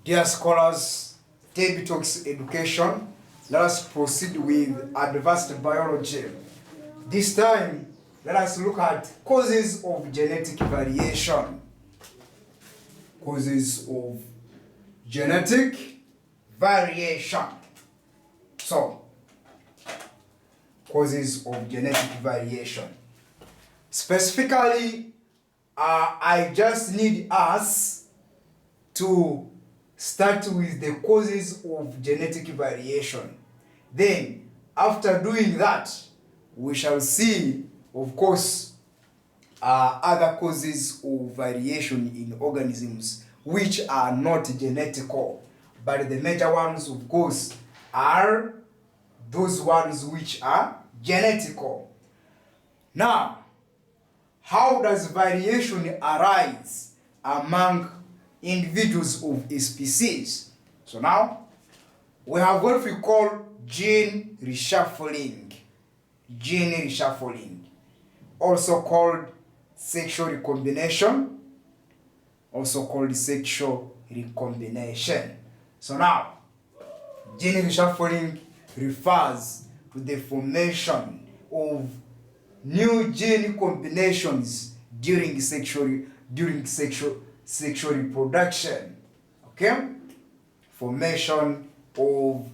Dear scholars, TB Talks Education, let us proceed with advanced biology. This time, let us look at causes of genetic variation. Causes of genetic variation. So, causes of genetic variation. Specifically, I just need us to start with the causes of genetic variation. Then, after doing that, we shall see, of course, other causes of variation in organisms which are not genetical. But the major ones, of course, are those ones which are genetical. Now, how does variation arise among individuals of a species? So now, we have what we call gene reshuffling. Gene reshuffling, also called sexual recombination, also called sexual recombination. So now, gene reshuffling refers to the formation of new gene combinations during sexual reproduction. Okay? Formation of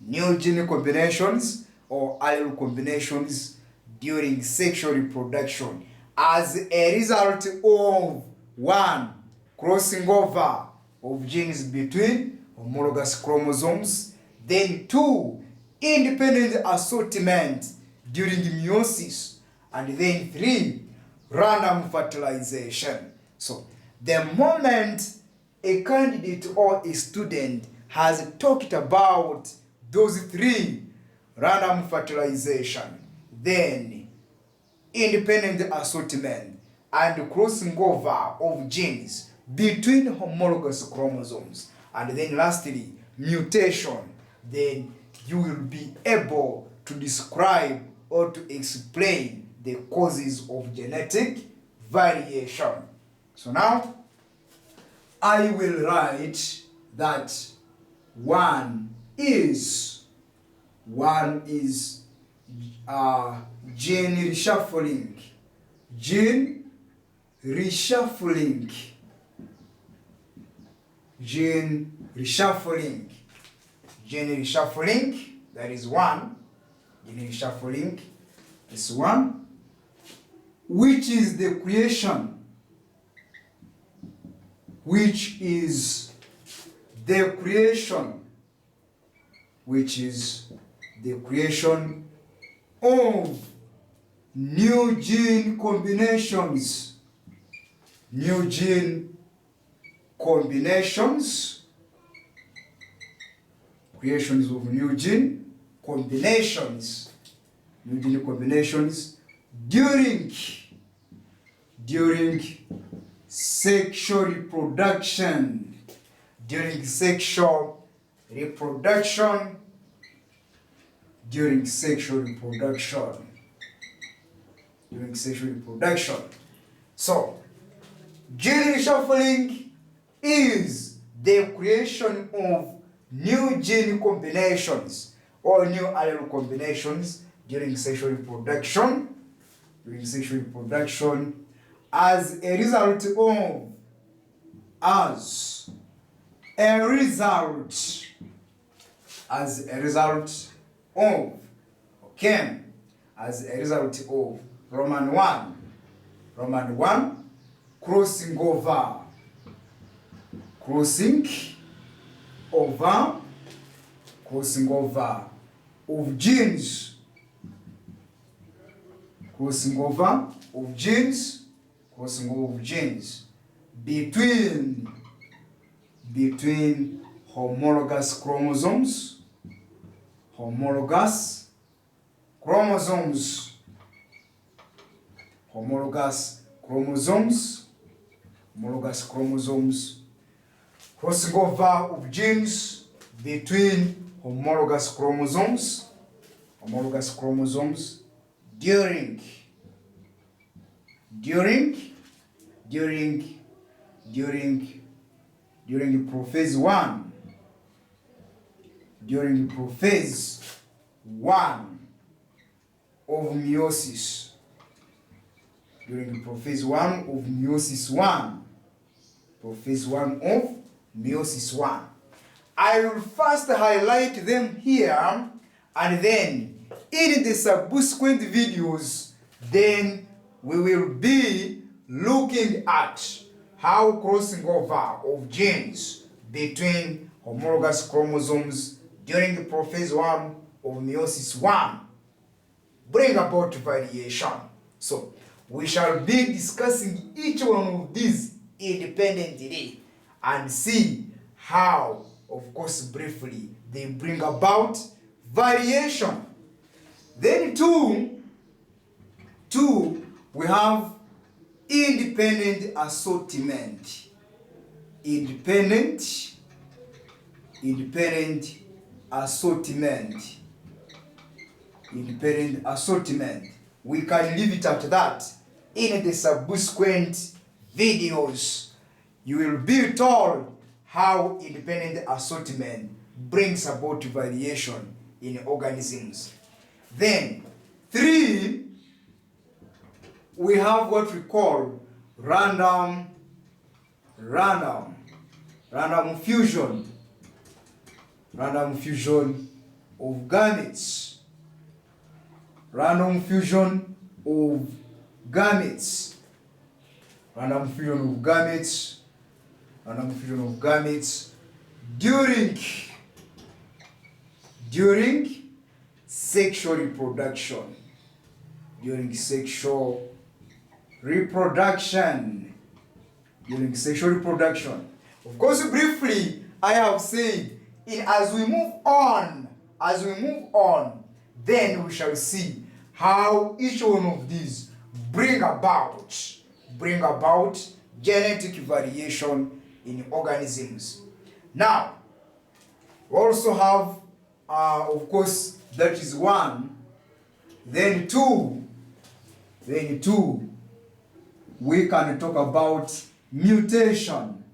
new gene combinations or allele combinations during sexual reproduction as a result of one, crossing over of genes between homologous chromosomes, then two, independent assortment during meiosis, and then three, random fertilization. So the moment a candidate or a student has talked about those three, random fertilization, then independent assortment, and crossing over of genes between homologous chromosomes, and then lastly, mutation, then you will be able to describe or to explain the causes of genetic variation. So now, I will write that one is gene reshuffling. Gene reshuffling. Gene reshuffling. Gene reshuffling, that is one. Gene reshuffling is one, which is the creation. Which is the creation. Which is the creation of new gene combinations. New gene combinations. Creations of new gene combinations. New gene combinations during sexual reproduction. During sexual reproduction. During sexual reproduction. During sexual reproduction. So, gene reshuffling is the creation of new gene combinations or new allele combinations during sexual reproduction. During sexual reproduction as a result of Roman 1 crossing over of genes, crossing over of genes between homologous chromosomes, crossing over of genes between homologous chromosomes during during prophase 1, during prophase 1 of meiosis, during prophase 1 of meiosis 1, prophase 1 of meiosis 1. I will first highlight them here, and then in the subsequent videos, then we will be looking at how crossing over of genes between homologous chromosomes during the prophase 1 of meiosis 1 bring about variation. So we shall be discussing each one of these independently and see how, of course, briefly, they bring about variation. Then two, we have independent assortment. Independent assortment. Independent assortment. We can leave it at that. In the subsequent videos, you will be told how independent assortment brings about variation in organisms. Then, 3, we have what we call random fusion. Random fusion of gametes. Random fusion of gametes. Random fusion of gametes. Random fusion of gametes during sexual reproduction. During sexual reproduction. During sexual reproduction. Of course, briefly, I have said, as we move on, then we shall see how each one of these bring about genetic variation in organisms. Now, we also have, of course, that is 1. Then 2, we can talk about mutation.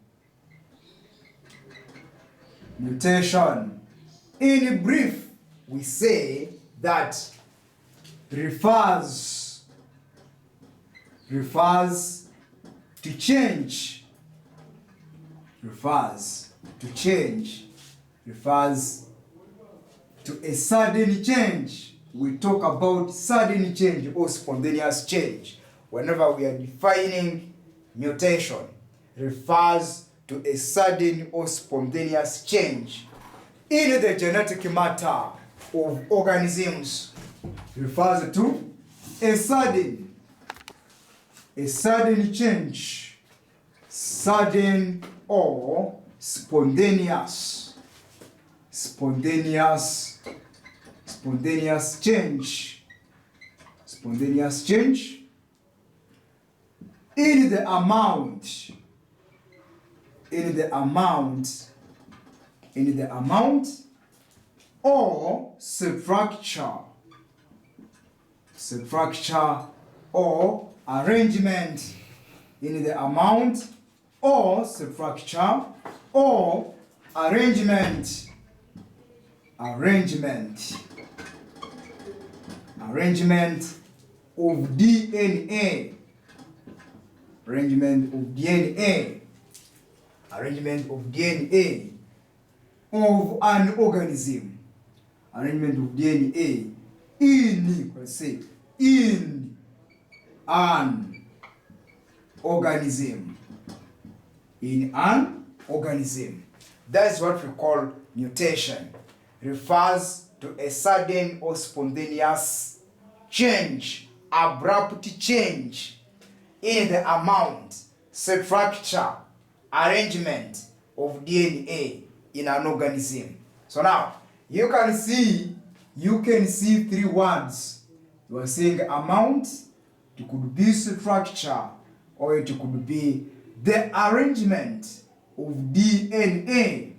Mutation. In brief, we say that refers to change. Refers to a sudden change. We talk about sudden change or spontaneous change. Whenever we are defining mutation, refers to a sudden or spontaneous change in the genetic matter of organisms. Refers to a sudden change, sudden or spontaneous change in the amount or structure or arrangement, in the amount or structure or arrangement of DNA. Arrangement of DNA of an organism. Arrangement of DNA in an organism. That's what we call mutation. Refers to a sudden or spontaneous change, abrupt change in the amount, structure, arrangement of DNA in an organism. So now, you can see 3 words. You are saying amount, it could be structure, or it could be the arrangement of DNA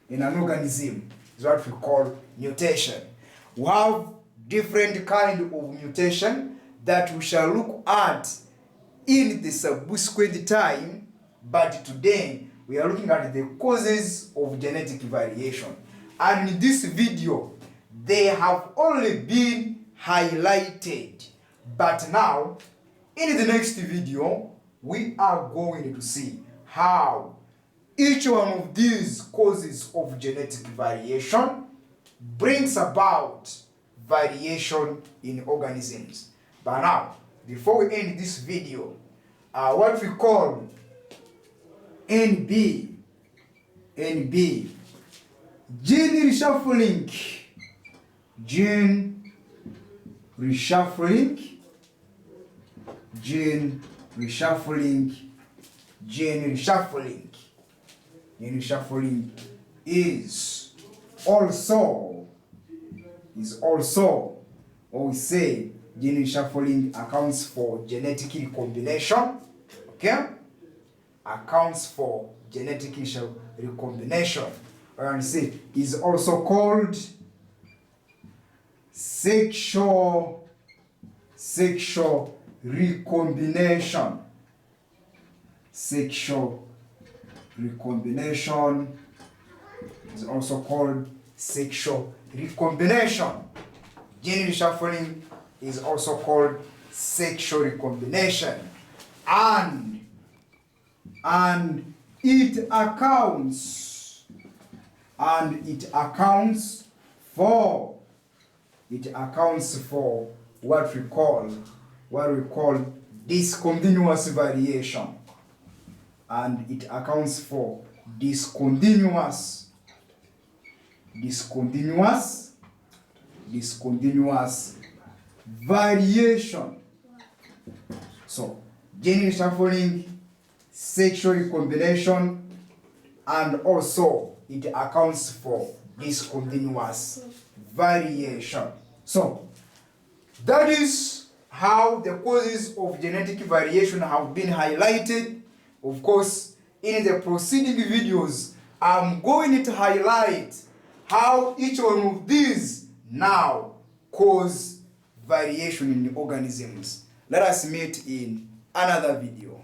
in an organism. Is what we call mutation. We have different kind of mutation that we shall look at in the subsequent time, but today we are looking at the causes of genetic variation. And in this video, they have only been highlighted. But now, in the next video, we are going to see how each one of these causes of genetic variation brings about variation in organisms. But now, before we end this video, what we call NB, gene reshuffling, gene reshuffling is also, or we say gene reshuffling accounts for genetic recombination, okay? Accounts for genetic recombination. Or we say is also called sexual recombination. Sexual recombination is also called sexual recombination. Gene reshuffling is also called sexual recombination, and it accounts for what we call discontinuous variation, and it accounts for discontinuous variation. So gene reshuffling, sexual recombination, and also it accounts for discontinuous variation. So that is how the causes of genetic variation have been highlighted. Of course, in the preceding videos, I'm going to highlight how each one of these now cause variation in the organisms. Let us meet in another video.